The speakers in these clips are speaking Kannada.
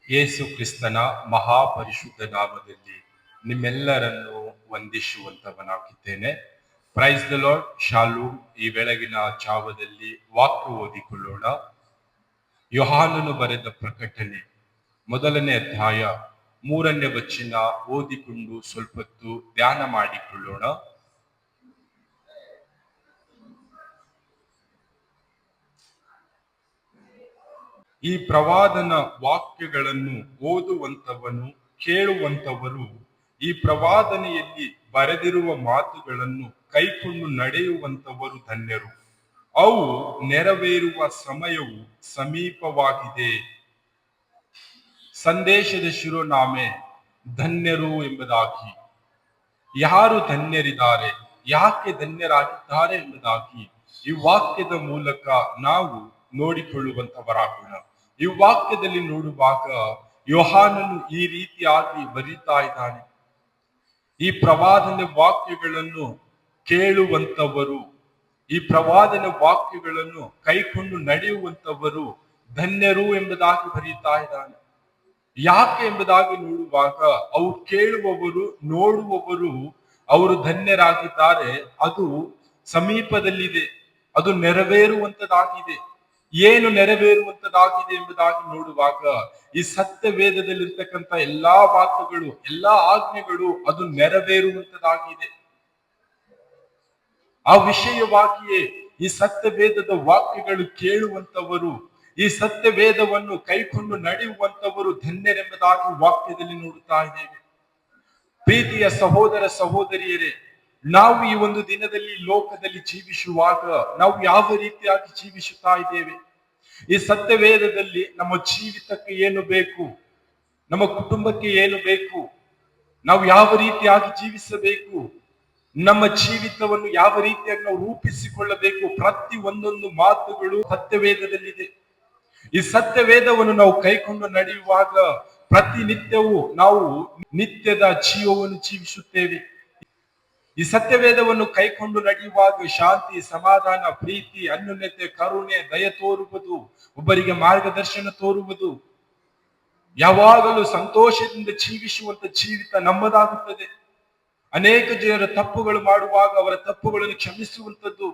ಯೇಸು ಕ್ರಿಸ್ತನ ಮಹಾಪರಿಶುದ್ಧ ನಾಮದಲ್ಲಿ ನಿಮ್ಮೆಲ್ಲರನ್ನು ವಂದಿಸುವಂತವನಾಗಿದ್ದೇನೆ. Praise the Lord. ಶಾಲೂಮ್. ಈ ಬೆಳಗಿನ ಜಾವದಲ್ಲಿ ವಾಕ್ಯ ಓದಿಕೊಳ್ಳೋಣ. ಯೋಹಾನನು ಬರೆದ ಪ್ರಕಟಣೆ 1ನೇ ಅಧ್ಯಾಯ 3ನೇ ವಚನ ಓದಿಕೊಂಡು ಸ್ವಲ್ಪ ಹೊತ್ತು ಧ್ಯಾನ ಮಾಡಿಕೊಳ್ಳೋಣ. ಈ ಪ್ರವಾದನ ವಾಕ್ಯಗಳನ್ನು ಓದುವಂತವನು, ಕೇಳುವಂತವರು ಈ ಪ್ರವಾದನೆಯಲ್ಲಿ ಬರೆದಿರುವ ಮಾತುಗಳನ್ನು ಕೈಕೊಂಡು ನಡೆಯುವಂತವರು ಧನ್ಯರು. ಅವು ನೆರವೇರುವ ಸಮಯವು ಸಮೀಪವಾಗಿದೆ. ಸಂದೇಶದ ಶಿರೋನಾಮೆ ಧನ್ಯರು ಎಂಬುದಾಗಿ. ಯಾರು ಧನ್ಯರಿದ್ದಾರೆ, ಯಾಕೆ ಧನ್ಯರಾಗಿದ್ದಾರೆ ಎಂಬುದಾಗಿ ಈ ವಾಕ್ಯದ ಮೂಲಕ ನಾವು ನೋಡಿಕೊಳ್ಳುವಂತವರಾಗೋಣ. ಈ ವಾಕ್ಯದಲ್ಲಿ ನೋಡುವಾಗ ಯೋಹಾನನು ಈ ರೀತಿಯಾಗಿ ಬರೀತಾ ಇದ್ದಾನೆ. ಈ ಪ್ರವಾದನೆ ವಾಕ್ಯಗಳನ್ನು ಕೇಳುವಂತವರು, ಈ ಪ್ರವಾದನೆ ವಾಕ್ಯಗಳನ್ನು ಕೈಕೊಂಡು ನಡೆಯುವಂತವರು ಧನ್ಯರು ಎಂಬುದಾಗಿ ಬರೀತಾ ಇದ್ದಾನೆ. ಯಾಕೆ ಎಂಬುದಾಗಿ ನೋಡುವಾಗ ಅವು ಕೇಳುವವರು, ನೋಡುವವರು ಅವರು ಧನ್ಯರಾಗಿದ್ದಾರೆ. ಅದು ಸಮೀಪದಲ್ಲಿದೆ, ಅದು ನೆರವೇರುವಂತದಾಗಿದೆ. ಏನು ನೆರವೇರುವಂತದಾಗಿದೆ ಎಂಬುದಾಗಿ ನೋಡುವಾಗ ಈ ಸತ್ಯ ವೇದದಲ್ಲಿರ್ತಕ್ಕಂಥ ಎಲ್ಲಾ ಮಾತುಗಳು, ಎಲ್ಲಾ ಆಜ್ಞೆಗಳು ಅದು ನೆರವೇರುವಂತದಾಗಿದೆ. ಆ ವಿಷಯವಾಗಿಯೇ ಈ ಸತ್ಯ ವೇದದ ವಾಕ್ಯಗಳು ಕೇಳುವಂತವರು, ಈ ಸತ್ಯ ವೇದವನ್ನು ಕೈಕೊಂಡು ನಡೆಯುವಂತವರು ಧನ್ಯರೆಂಬುದಾಗಿ ವಾಕ್ಯದಲ್ಲಿ ನೋಡುತ್ತಾ ಇದ್ದೇವೆ. ಪ್ರೀತಿಯ ಸಹೋದರ ಸಹೋದರಿಯರೇ, ನಾವು ಈ ಒಂದು ದಿನದಲ್ಲಿ ಲೋಕದಲ್ಲಿ ಜೀವಿಸುವಾಗ ನಾವು ಯಾವ ರೀತಿಯಾಗಿ ಜೀವಿಸುತ್ತಾ ಇದ್ದೇವೆ? ಈ ಸತ್ಯ ವೇದದಲ್ಲಿ ನಮ್ಮ ಜೀವಿತಕ್ಕೆ ಏನು ಬೇಕು, ನಮ್ಮ ಕುಟುಂಬಕ್ಕೆ ಏನು ಬೇಕು, ನಾವು ಯಾವ ರೀತಿಯಾಗಿ ಜೀವಿಸಬೇಕು, ನಮ್ಮ ಜೀವಿತವನ್ನು ಯಾವ ರೀತಿಯಾಗಿ ನಾವು ರೂಪಿಸಿಕೊಳ್ಳಬೇಕು, ಪ್ರತಿ ಒಂದೊಂದು ಮಾತುಗಳು ಸತ್ಯವೇದದಲ್ಲಿದೆ. ಈ ಸತ್ಯವೇದವನ್ನು ನಾವು ಕೈಕೊಂಡು ನಡೆಯುವಾಗ ಪ್ರತಿನಿತ್ಯವೂ ನಾವು ನಿತ್ಯದ ಜೀವವನ್ನು ಜೀವಿಸುತ್ತೇವೆ. ಈ ಸತ್ಯವೇದವನ್ನು ಕೈಕೊಂಡು ನಡೆಯುವಾಗ ಶಾಂತಿ, ಸಮಾಧಾನ, ಪ್ರೀತಿ, ಅನ್ಯೋನ್ಯತೆ, ಕರುಣೆ, ದಯ ತೋರುವುದು, ಒಬ್ಬರಿಗೆ ಮಾರ್ಗದರ್ಶನ ತೋರುವುದು, ಯಾವಾಗಲೂ ಸಂತೋಷದಿಂದ ಜೀವಿಸುವಂತ ಜೀವಿತ ನಮ್ಮದಾಗುತ್ತದೆ. ಅನೇಕ ಜನರ ತಪ್ಪುಗಳು ಮಾಡುವಾಗ ಅವರ ತಪ್ಪುಗಳನ್ನು ಕ್ಷಮಿಸುವಂಥದ್ದು,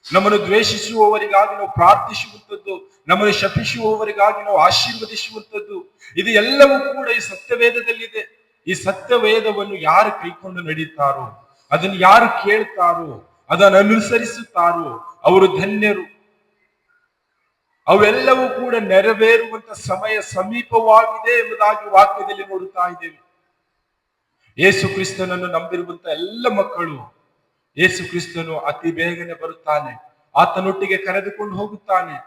ನಮ್ಮನ್ನು ದ್ವೇಷಿಸುವವರಿಗಾಗಿ ನಾವು ಪ್ರಾರ್ಥಿಸುವಂಥದ್ದು, ನಮ್ಮನ್ನು ಶಪಿಸುವವರಿಗಾಗಿ ನಾವು ಆಶೀರ್ವದಿಸುವಂಥದ್ದು, ಇದು ಎಲ್ಲವೂ ಕೂಡ ಈ ಸತ್ಯವೇದದಲ್ಲಿದೆ. ಈ ಸತ್ಯವೇದವನ್ನು ಯಾರು ಕೈಕೊಂಡು ನಡೀತಾರೋ, ಅದನ್ನು ಯಾರು ಕೇಳ್ತಾರೋ, ಅದನ್ನು ಅನುಸರಿಸುತ್ತಾರೋ ಅವರು ಧನ್ಯರು. ಅವೆಲ್ಲವೂ ಕೂಡ ನೆರವೇರುವಂತ ಸಮಯ ಸಮೀಪವಾಗಿದೆ ಎಂಬುದಾಗಿ ವಾಕ್ಯದಲ್ಲಿ ನೋಡುತ್ತಾ ಇದ್ದೇವೆ. ಯೇಸು ಕ್ರಿಸ್ತನನ್ನು ನಂಬಿರುವಂತ ಎಲ್ಲ ಮಕ್ಕಳು, ಯೇಸು ಕ್ರಿಸ್ತನು ಅತಿ ಬೇಗನೆ ಬರುತ್ತಾನೆ, ಆತನೊಟ್ಟಿಗೆ ಕರೆದುಕೊಂಡು ಹೋಗುತ್ತಾನೆ,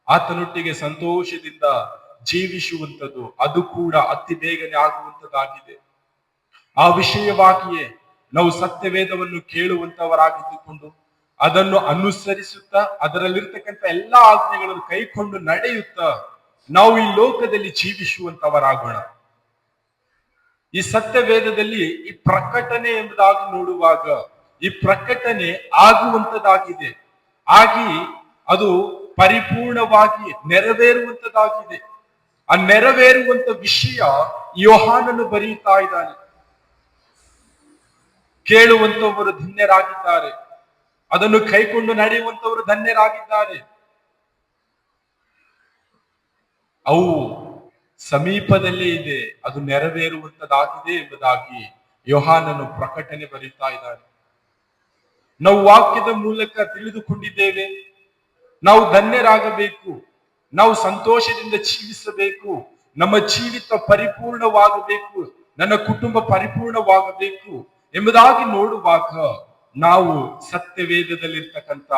ಆತನೊಟ್ಟಿಗೆ ಸಂತೋಷದಿಂದ ಜೀವಿಸುವಂಥದ್ದು ಅದು ಕೂಡ ಅತಿ ಬೇಗನೆ ಆಗುವಂತದ್ದಾಗಿದೆ. ಆ ವಿಷಯವಾಗಿಯೇ ನಾವು ಸತ್ಯವೇದವನ್ನು ಕೇಳುವಂತವರಾಗಿದ್ದುಕೊಂಡು ಅದನ್ನು ಅನುಸರಿಸುತ್ತಾ ಅದರಲ್ಲಿರ್ತಕ್ಕಂಥ ಎಲ್ಲಾ ಆಜ್ಞೆಗಳನ್ನು ಕೈಕೊಂಡು ನಡೆಯುತ್ತಾ ನಾವು ಈ ಲೋಕದಲ್ಲಿ ಜೀವಿಸುವಂತವರಾಗೋಣ. ಈ ಸತ್ಯವೇದದಲ್ಲಿ ಈ ಪ್ರಕಟಣೆ ಎಂಬುದಾಗಿ ನೋಡುವಾಗ ಈ ಪ್ರಕಟಣೆ ಆಗುವಂತದಾಗಿದೆ, ಆಗಿ ಅದು ಪರಿಪೂರ್ಣವಾಗಿ ನೆರವೇರುವಂತದಾಗಿದೆ. ಆ ನೆರವೇರುವಂತ ವಿಷಯ ಯೋಹಾನನು ಬರೆಯುತ್ತಾ ಇದ್ದಾನೆ. ಕೇಳುವಂತವರು ಧನ್ಯರಾಗಿದ್ದಾರೆ, ಅದನ್ನು ಕೈಕೊಂಡು ನಡೆಯುವಂತವರು ಧನ್ಯರಾಗಿದ್ದಾರೆ. ಅವು ಸಮೀಪದಲ್ಲೇ ಇದೆ, ಅದು ನೆರವೇರುವಂತದಾಗಿದೆ ಎಂಬುದಾಗಿ ಯೋಹಾನನು ಪ್ರಕಟಣೆ ಬರೀತಾ ಇದ್ದಾನೆ. ನಾವು ವಾಕ್ಯದ ಮೂಲಕ ತಿಳಿದುಕೊಂಡಿದ್ದೇವೆ, ನಾವು ಧನ್ಯರಾಗಬೇಕು, ನಾವು ಸಂತೋಷದಿಂದ ಜೀವಿಸಬೇಕು, ನಮ್ಮ ಜೀವಿತ ಪರಿಪೂರ್ಣವಾಗಬೇಕು, ನನ್ನ ಕುಟುಂಬ ಪರಿಪೂರ್ಣವಾಗಬೇಕು ಎಂಬುದಾಗಿ ನೋಡುವಾಗ ನಾವು ಸತ್ಯವೇದದಲ್ಲಿರ್ತಕ್ಕಂಥ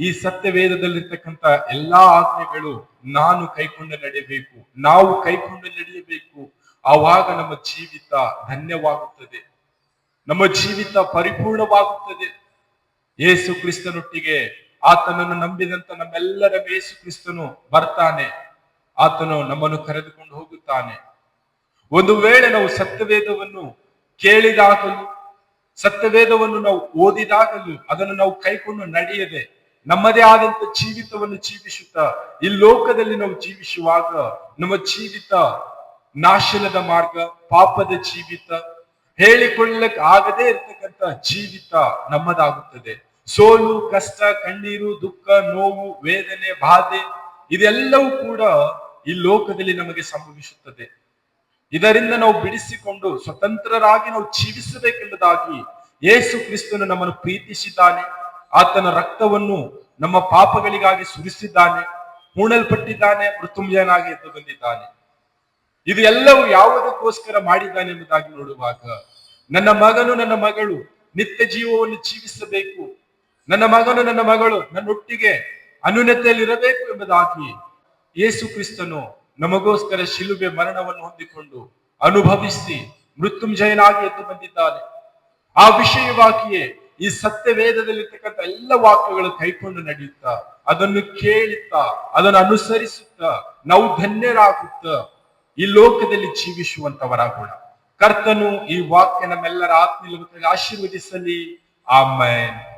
ಈ ಸತ್ಯವೇದದಲ್ಲಿರ್ತಕ್ಕಂಥ ಎಲ್ಲಾ ಆಜ್ಞೆಗಳು ನಾನು ಕೈಕೊಂಡು ನಡೆಯಬೇಕು, ನಾವು ಕೈಕೊಂಡು ನಡೆಯಬೇಕು. ಆವಾಗ ನಮ್ಮ ಜೀವಿತ ಧನ್ಯವಾಗುತ್ತದೆ, ನಮ್ಮ ಜೀವಿತ ಪರಿಪೂರ್ಣವಾಗುತ್ತದೆ. ಯೇಸು ಕ್ರಿಸ್ತನೊಟ್ಟಿಗೆ ಆತನನ್ನು ನಂಬಿದಂತ ನಮ್ಮೆಲ್ಲರ ಯೇಸು ಕ್ರಿಸ್ತನು ಬರ್ತಾನೆ, ಆತನು ನಮ್ಮನ್ನು ಕರೆದುಕೊಂಡು ಹೋಗುತ್ತಾನೆ. ಒಂದು ವೇಳೆ ನಾವು ಸತ್ಯವೇದವನ್ನು ಕೇಳಿದಾಗಲೂ, ಸತ್ಯವೇದವನ್ನು ನಾವು ಓದಿದಾಗಲೂ ಅದನ್ನು ನಾವು ಕೈಕೊಂಡು ನಡೆಯದೆ ನಮ್ಮದೇ ಆದಂತ ಜೀವಿತವನ್ನು ಜೀವಿಸುತ್ತಾ ಈ ಲೋಕದಲ್ಲಿ ನಾವು ಜೀವಿಸುವಾಗ ನಮ್ಮ ಜೀವಿತ ನಾಶನದ ಮಾರ್ಗ, ಪಾಪದ ಜೀವಿತ, ಹೇಳಿಕೊಳ್ಳಕ್ ಆಗದೇ ಇರ್ತಕ್ಕಂಥ ಜೀವಿತ ನಮ್ಮದಾಗುತ್ತದೆ. ಸೋಲು, ಕಷ್ಟ, ಕಣ್ಣೀರು, ದುಃಖ, ನೋವು, ವೇದನೆ, ಬಾಧೆ ಇದೆಲ್ಲವೂ ಕೂಡ ಈ ಲೋಕದಲ್ಲಿ ನಮಗೆ ಸಂಭವಿಸುತ್ತದೆ. ಇದರಿಂದ ನಾವು ಬಿಡಿಸಿಕೊಂಡು ಸ್ವತಂತ್ರರಾಗಿ ನಾವು ಜೀವಿಸಬೇಕೆಂಬುದಾಗಿ ಯೇಸು ಕ್ರಿಸ್ತನು ನಮ್ಮನ್ನು ಪ್ರೀತಿಸಿದ್ದಾನೆ. ಆತನ ರಕ್ತವನ್ನು ನಮ್ಮ ಪಾಪಗಳಿಗಾಗಿ ಸುರಿಸಿದ್ದಾನೆ, ಹೂಣಲ್ಪಟ್ಟಿದ್ದಾನೆ, ಮೃತ್ಯುಂಜಯನಾಗಿ ಎದ್ದು ಬಂದಿದ್ದಾನೆ. ಇದು ಎಲ್ಲವೂ ಯಾವುದಕ್ಕೋಸ್ಕರ ಮಾಡಿದ್ದಾನೆ ಎಂಬುದಾಗಿ ನೋಡುವಾಗ, ನನ್ನ ಮಗನು ನನ್ನ ಮಗಳು ನಿತ್ಯ ಜೀವವನ್ನು ಜೀವಿಸಬೇಕು, ನನ್ನ ಮಗನು ನನ್ನ ಮಗಳು ನನ್ನೊಟ್ಟಿಗೆ ಅನ್ಯೋನ್ಯತೆಯಲ್ಲಿರಬೇಕು ಎಂಬುದಾಗಿ ಯೇಸು ಕ್ರಿಸ್ತನು ನಮಗೋಸ್ಕರ ಶಿಲುಬೆ ಮರಣವನ್ನು ಹೊಂದಿಕೊಂಡು ಅನುಭವಿಸಿ ಮೃತ್ಯುಂಜಯನಾಗಿ ಎದ್ದು ಬಂದಿದ್ದಾನೆ. ಆ ವಿಷಯವಾಗಿಯೇ ಈ ಸತ್ಯ ವೇದದಲ್ಲಿರ್ತಕ್ಕಂಥ ಎಲ್ಲ ವಾಕ್ಯಗಳು ಕೈಕೊಂಡು ನಡೆಯುತ್ತಾ, ಅದನ್ನು ಕೇಳುತ್ತಾ, ಅದನ್ನು ಅನುಸರಿಸುತ್ತಾ ನಾವು ಧನ್ಯರಾಗುತ್ತಾ ಈ ಲೋಕದಲ್ಲಿ ಜೀವಿಸುವಂತವರಾಗೋಣ. ಕರ್ತನು ಈ ವಾಕ್ಯ ನಮ್ಮೆಲ್ಲರ ಆತ್ಮೀಯ ಆಶೀರ್ವದಿಸಲಿ. ಆಮೆನ್.